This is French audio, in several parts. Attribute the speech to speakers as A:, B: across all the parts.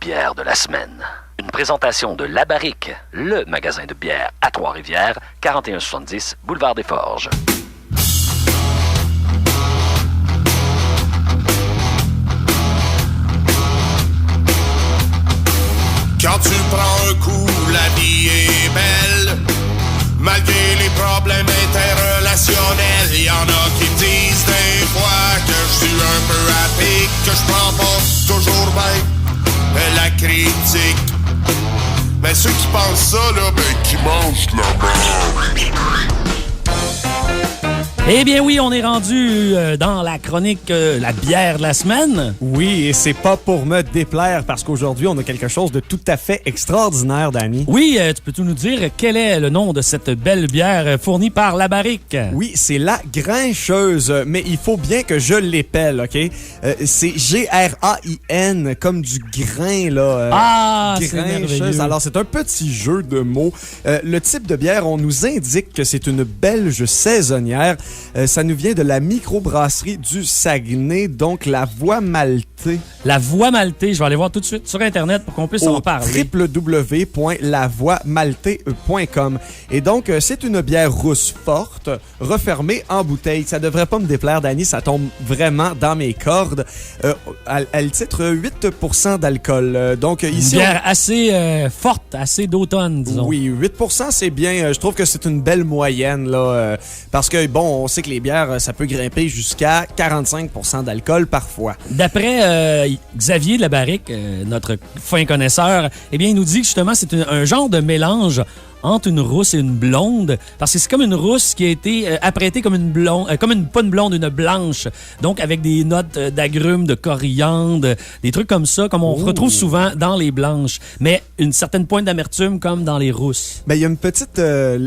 A: bière de la semaine. Une présentation de La Barrique, le magasin de bière à Trois-Rivières, 4170 Boulevard des Forges.
B: Quand tu prends un coup, la vie est belle. Malgré les problèmes interrelationnels, y en a qui me disent des fois que je suis un peu à pic, que je prends pas toujours bien la critique. Mais ceux qui pensent ça, là, ben qui mangent de la merde.
C: Eh bien oui, on est rendu dans la chronique La bière de la semaine.
D: Oui, et c'est pas pour me déplaire parce qu'aujourd'hui, on a quelque chose de tout à fait extraordinaire, Danny.
C: Oui, tu peux-tu nous dire quel est le nom de cette belle bière fournie par La Barrique?
D: Oui, c'est la Grincheuse, mais il faut bien que je l'épelle, OK? C'est G-R-A-I-N, comme du grain, là.
C: Grincheuse.
D: Alors, c'est un petit jeu de mots. Le type de bière, on nous indique que c'est une belge saisonnière. Ça nous vient de la microbrasserie du Saguenay, donc la Voie Maltée.
C: La Voie Maltée, je vais aller voir tout de suite sur Internet pour qu'on puisse en parler.
D: www.lavoiemaltée.com. Et donc, c'est une bière rousse forte, refermée en bouteille. Ça devrait pas me déplaire, Danny, ça tombe vraiment dans mes cordes. Elle titre 8% d'alcool. Donc, ici,
C: une bière assez forte, assez d'automne, disons.
D: Oui, 8%, c'est bien. Je trouve que c'est une belle moyenne, là. Parce que, bon, on sait que les bières, ça peut grimper jusqu'à 45% d'alcool parfois.
C: D'après Xavier de La Barrique, notre fin connaisseur, eh bien, il nous dit que justement, c'est un genre de mélange entre une rousse et une blonde, parce que c'est comme une rousse qui a été apprêtée comme une blonde, pas une blonde, une blanche, donc avec des notes d'agrumes, de coriandre, des trucs comme ça, comme on retrouve souvent dans les blanches, mais une certaine pointe d'amertume comme dans les rousses.
D: Ben, il y a une petite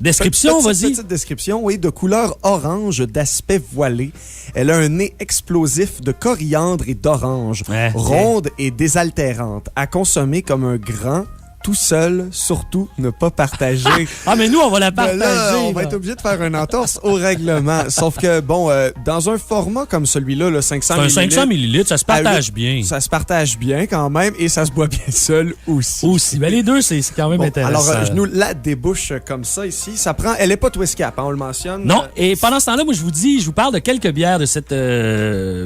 C: description, vas-y.
D: Petite description, oui, de couleur orange, d'aspect voilé. Elle a un nez explosif de coriandre et d'orange, ronde et désaltérante, à consommer comme un grand. Tout seul, surtout, ne pas partager.
C: Ah, mais nous, on va la partager.
D: Là, on va être obligé de faire une entorse au règlement. Sauf que, bon, dans un format comme celui-là, le 500 ml...
C: 500 ml, ça se partage bien.
D: Ça se partage bien quand même et ça se boit bien seul aussi.
C: Ben, les deux, c'est quand même intéressant.
D: Alors, je nous la débouche comme ça ici. Ça prend... Elle n'est pas twist cap, hein, on le mentionne.
C: Non, et pendant ce temps-là, moi, je vous parle de quelques bières de cette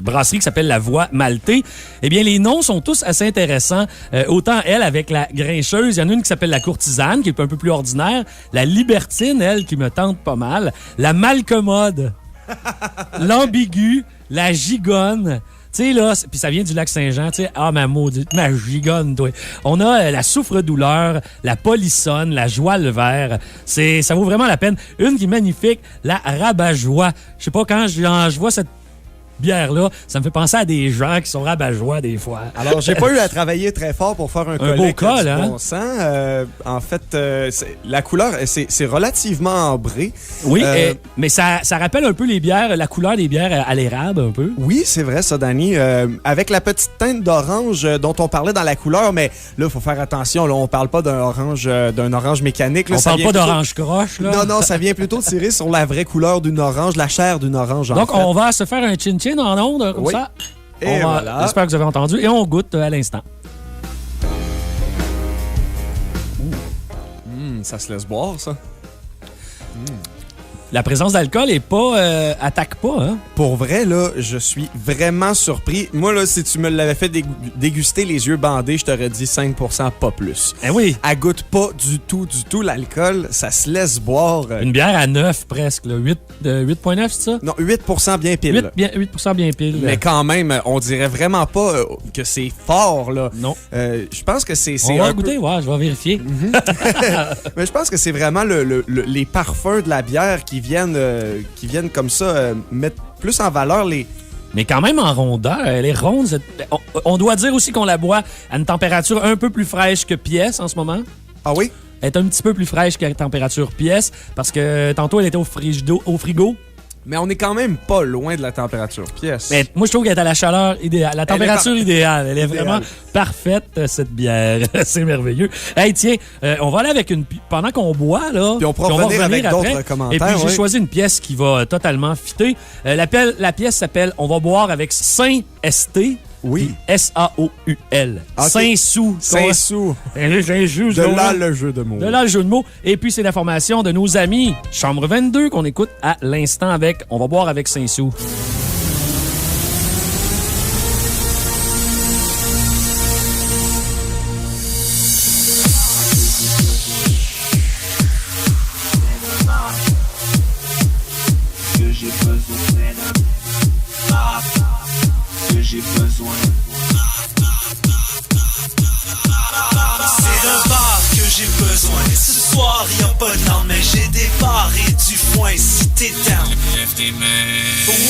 C: brasserie qui s'appelle La Voie Maltée. Eh bien, les noms sont tous assez intéressants. Autant elle, avec la Grincheuse, il y en a une qui s'appelle la Courtisane, qui est un peu plus ordinaire. La Libertine, elle, qui me tente pas mal. La Malcommode. L'Ambiguë. La Gigonne. Tu sais, là, puis ça vient du lac Saint-Jean, tu sais, ma maudite, ma gigonne, toi. On a la souffre-douleur, la polissonne, la joie le vert. Ça vaut vraiment la peine. Une qui est magnifique, la rabat-joie. Je sais pas, quand je vois cette bière-là, ça me fait penser à des gens qui sont rabat-joie des fois.
D: Alors, j'ai pas eu à travailler très fort pour faire un
C: beau col, hein?
D: Bon sang. En fait, la couleur, c'est relativement ambré.
C: Oui, mais ça rappelle un peu les bières, la couleur des bières à l'érable, un peu.
D: Oui, c'est vrai, ça, Danny. Avec la petite teinte d'orange dont on parlait dans la couleur, mais là, il faut faire attention. Là, on parle pas d'un orange mécanique. Là,
C: on parle pas d'orange croche, là.
D: Non, ça vient plutôt tirer sur la vraie couleur d'une orange, la chair d'une orange, en
C: Donc,
D: fait.
C: on va se faire un chin-chin en ondes, comme ça.
D: Et voilà.
C: J'espère que vous avez entendu. Et on goûte à l'instant.
D: Ça se laisse boire, ça.
C: La présence d'alcool est pas attaque pas, hein?
D: Pour vrai, là, je suis vraiment surpris. Moi, là, si tu me l'avais fait déguster les yeux bandés, je t'aurais dit 5%, pas plus.
C: Eh oui.
D: Elle goûte pas du tout l'alcool. Ça se laisse boire.
C: Une bière à 9 presque, là. 8,9, c'est ça?
D: Non, 8% bien pile.
C: 8% bien pile.
D: Mais quand même, on dirait vraiment pas que c'est fort, là.
C: Non.
D: Je pense que c'est
C: on va goûter, ouais, je vais vérifier.
D: Mais je pense que c'est vraiment les parfums de la bière qui viennent comme ça mettre plus en valeur les...
C: Mais quand même en rondeur, elle est ronde. On doit dire aussi qu'on la boit à une température un peu plus fraîche que pièce en ce moment.
D: Ah oui?
C: Elle est un petit peu plus fraîche qu'à température pièce parce que tantôt elle était au frigo.
D: Mais on est quand même pas loin de la température pièce.
C: Mais moi, je trouve qu'elle est à la chaleur idéale, la température idéale. Elle est vraiment parfaite, cette bière. C'est merveilleux. Hey, tiens, on va aller avec une... Pendant qu'on boit, là...
D: Puis on pourra revenir avec d'autres commentaires.
C: Et puis, j'ai choisi une pièce qui va totalement fitter. La pièce s'appelle « On va boire avec Saint-ST ».
D: Oui.
C: S-A-O-U-L.
D: Ok.
C: Saint-Sou.
D: Saint-Sou.
C: De
D: De là, le jeu de mots.
C: De là, le jeu de mots. Et puis, c'est la formation de nos amis Chambre 22 qu'on écoute à l'instant avec On va boire avec Saint-Sou.
E: C'est d'un bar que j'ai besoin. Ce soir, y'a pas de lendemain. J'ai des bars et du foin si t'es down.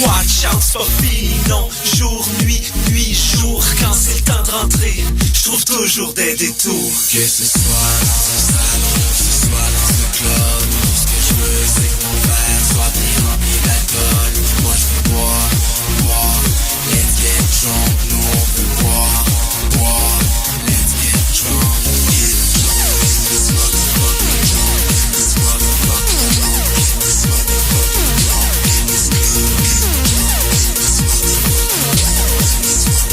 E: Watch out, c'est pas fini, non. Jour, nuit, nuit, jour. Quand c'est le temps de rentrer, j'trouve toujours des détours. Que ce soit dans un salon, que ce soit dans un club, tout ce que je veux, c'est que mon verre soit bien rempli d'alcool. Moi, je veux boire, boire. Let's get drunk, nous on veut boire, boire. Let's get drunk, get drunk. This motherfucker drunk, this motherfucker drunk, this motherfucker drunk, in this club, get drunk. This motherfucker drunk, this motherfucker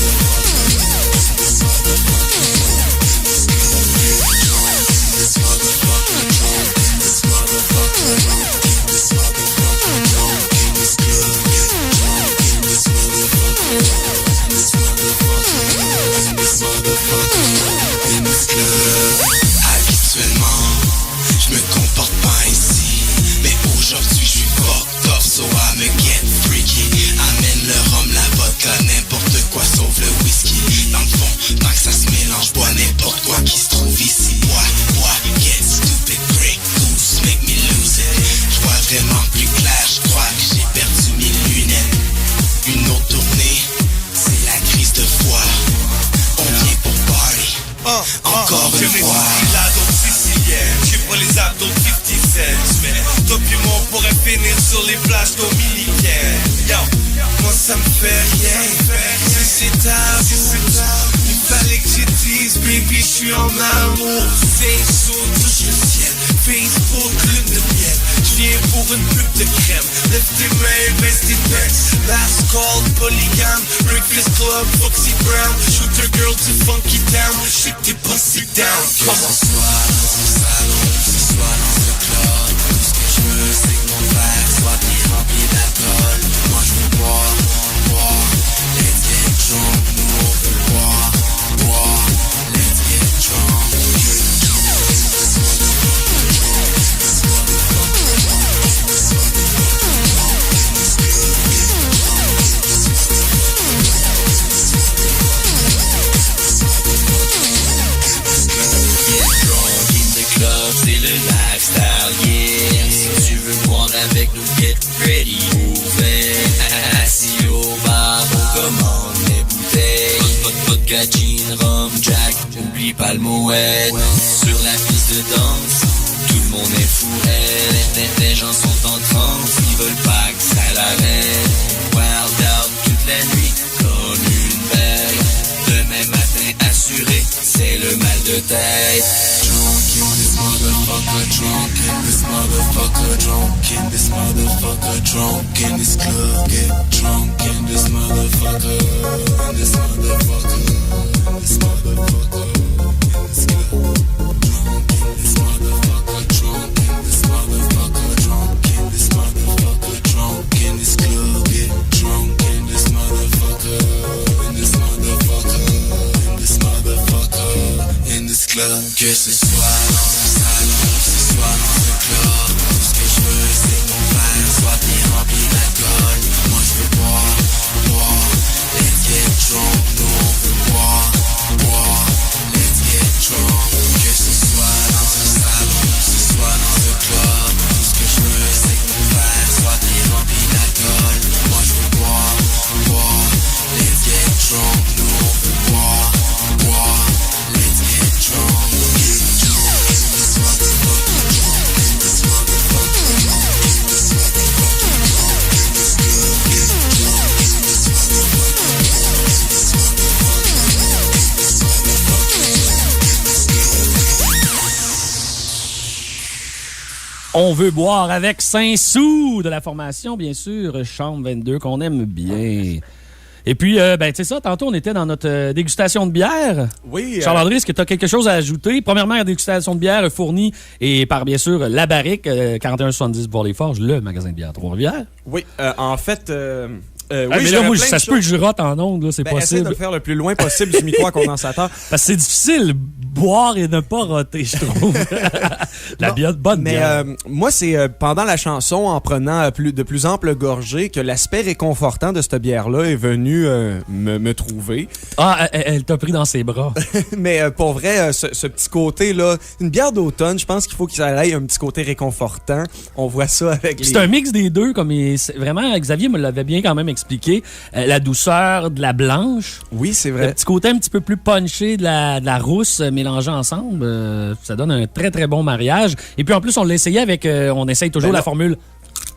E: drunk, this motherfucker drunk, this club, get drunk. This motherfucker drunk, this motherfucker drunk, this motherfucker drunk, in this club, get drunk. This motherfucker drunk, this motherfucker drunk, this motherfucker drunk, in this club. Habituellement, je me comporte pas ainsi, mais aujourd'hui je suis fucked up, so I'ma get freaky. Amène le rhum, la vodka, n'importe quoi sauf le whisky. Dans le fond, tant que ça se mélange, bois n'importe quoi qui se trouve ici. Bois, get stupid, break loose, make me lose it. Je vois vraiment plus clair, je crois que j'ai perdu mes lunettes. Une autre tournée, c'est la crise de foi. On vient pour party, encore une fois. La dope sicilienne, j'ai pas les abdos de 50 cents. Mais toi puis moi on pourrait finir sur les plages dominicaines. Yo, moi ça me fait rien, si c'est tabou. Il fallait que je dise, baby, je suis en amour. Saint-Sou, touche le ciel, Facebook, lune de miel. Je viens pour une pub de crème. Lève tes mains, baisse tes pecs. Last call, polygame. Breakfast Club, Foxy Brown. Shooter girl to funky town. Shake tes pussy down. Que ce soit dans un salon, que ce soit dans un club, tout ce que je veux, c'est que mon verre soit bien rempli d'alcool. Moi je veux boire, boire. Let's get drunk, nous on veut boire, boire. Let's get drunk, get drunk. This motherfucker drunk, this motherfucker drunk, this motherfucker drunk, in this club, get drunk. This motherfucker drunk, this motherfucker drunk, this motherfucker drunk, in this club, get drunk. In the club, c'est le lifestyle, yeah. Si tu veux boire avec nous, get ready, moving. Assis au bar, on commande les bouteilles. Vodka, gin, rhum, jack, n'oublie pas le moët. Sur la piste de danse, tout le monde est fou, les gens sont en transe, ils veulent pas que ça l'arrête. Wild out toute la nuit, comme une belle. Demain matin assuré, c'est le mal de tête. Drunk in this motherfucker, drunk in this motherfucker, drunk in this motherfucker, drunk in this club, get drunk in this motherfucker, in this motherfucker, in this motherfucker, in this club. Drunk in this motherfucker, drunk in this motherfucker, drunk in this motherfucker, drunk in this club, get drunk in this motherfucker, in this motherfucker, in this motherfucker, in this club. Que ce soit dans un salon, que ce soit dans un club, tout ce que je veux, c'est que mon verre soit bien rempli d'alcool. Moi je veux boire, boire. Let's get drunk, nous on veut boire, boire. Let's get drunk. Que ce soit dans un salon, que ce soit dans un club, tout ce que je veux, c'est que mon verre soit bien rempli d'alcool. Moi je veux boire, boire. Let's get drunk, nous on veut boire, boire. Let's get drunk, get drunk. This motherfucker drunk, this motherfucker drunk, this motherfucker drunk, this club, get drunk. This motherfucker drunk, this motherfucker drunk, this motherfucker drunk, this club.
C: On veut boire avec Saint-Sou de la formation, bien sûr, Chambre 22, qu'on aime bien. Et puis, ben, tu sais ça, tantôt, on était dans notre dégustation de bière.
D: Oui.
C: Charles-André, est-ce que tu as quelque chose à ajouter? Premièrement, la dégustation de bière fournie et par, bien sûr, La Barrique, 4170 Bois-les-Forges, le magasin de bière à Trois-Rivières.
D: Oui, en fait... oui,
C: mais là, moi, ça se peut que je rote en ondes, là, c'est possible.
D: Essaye de le faire le plus loin possible du micro à condensateur.
C: Parce que c'est difficile boire et ne pas roter, je trouve. La bière, bonne bière.
D: Mais moi, c'est pendant la chanson, en prenant de plus amples gorgées, que l'aspect réconfortant de cette bière-là est venu me trouver.
C: Ah, elle t'a pris dans ses bras.
D: Mais pour vrai, ce petit côté-là, une bière d'automne, je pense qu'il faut qu'il aille un petit côté réconfortant. On voit ça avec les...
C: C'est un mix des deux, comme vraiment, Xavier me l'avait bien quand même expliqué. La douceur de la blanche.
D: Oui, c'est vrai.
C: Le petit côté un petit peu plus punché de la rousse mélangée ensemble. Ça donne un très, très bon mariage. Et puis en plus, on l'a essayé avec... on essaye toujours la formule.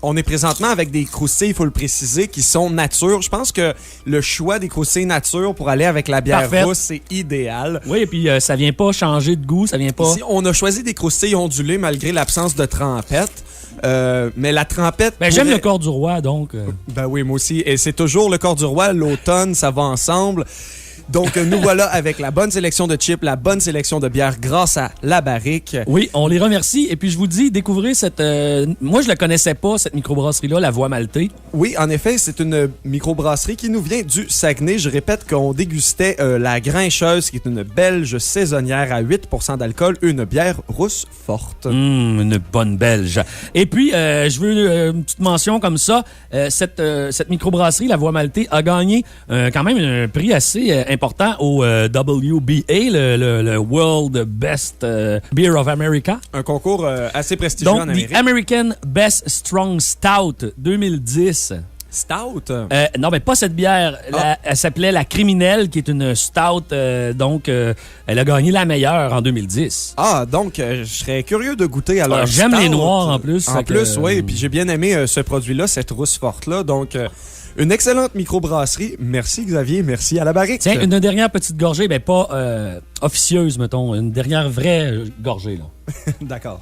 D: On est présentement avec des croustilles, il faut le préciser, qui sont nature. Je pense que le choix des croustilles nature pour aller avec la bière rousse, c'est idéal.
C: Oui, et puis ça vient pas changer de goût, ça vient pas...
D: Ici, on a choisi des croustilles ondulées malgré l'absence de trempette. Mais la trempette...
C: Ben, j'aime le corps du roi, donc...
D: Ben oui, moi aussi. Et c'est toujours le corps du roi, l'automne, ça va ensemble. Donc, nous voilà avec la bonne sélection de chips, la bonne sélection de bières grâce à La Barrique.
C: Oui, on les remercie. Et puis, je vous dis, découvrez cette... moi, je la connaissais pas, cette microbrasserie-là, La Voie Maltée.
D: Oui, en effet, c'est une microbrasserie qui nous vient du Saguenay. Je répète qu'on dégustait la Grincheuse, qui est une belge saisonnière à 8% d'alcool, une bière rousse forte.
C: Une bonne belge. Et puis, je veux une petite mention comme ça. Cette microbrasserie, La Voie Maltée, a gagné quand même un prix assez important au WBA, le World Best Beer of America.
D: Un concours assez prestigieux en Amérique.
C: Donc, The American Best Strong Stout 2010.
D: Stout?
C: Non, mais pas cette bière. Elle s'appelait La Criminelle, qui est une stout. Donc, elle a gagné la meilleure en 2010.
D: Ah, donc, je serais curieux de goûter à leur
C: J'aime
D: stout.
C: les noirs en plus.
D: En plus, oui. Puis j'ai bien aimé ce produit-là, cette rousse forte-là. Donc, une excellente microbrasserie. Merci, Xavier. Merci à La Barrique.
C: Tiens, une dernière petite gorgée, mais pas officieuse, mettons. Une dernière vraie gorgée, là.
D: D'accord.